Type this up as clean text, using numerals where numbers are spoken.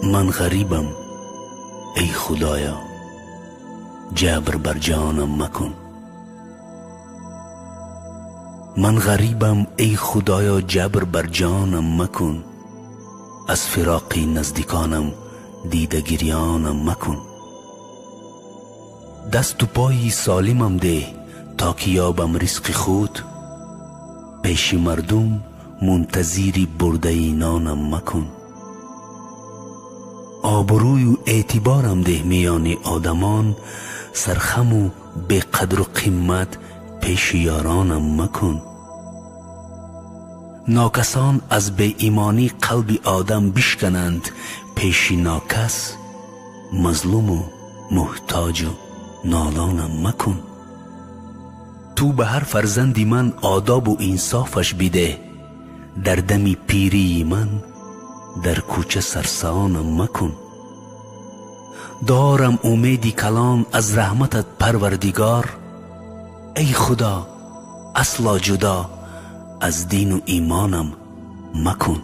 من غریبم ای خدایا، جبر بر جانم مکن. من غریبم ای خدایا، جبر بر جانم مکن. از فراق نزدیکانم دیده گریانم مکن. دست و پای سالمم ده تا که یابم رزق خود. پیش مردم منتظری برده نانم مکن. آبروی و اعتبارم ده میان آدمان. سرخم و بی قدر و قیمت پیش یارانم مکن. ناکسان از بی ایمانی قلب آدم بشکنند. پیش ناکس مظلوم و محتاج و نالانم مکن. تو به هر فرزندی من آداب و انصافش بده. در دم پیری من در کوچه سرسانم مکن. دارم امیدی کلان از رحمتت پروردگار. ای خدا اصلا جدا از دین و ایمانم مکن.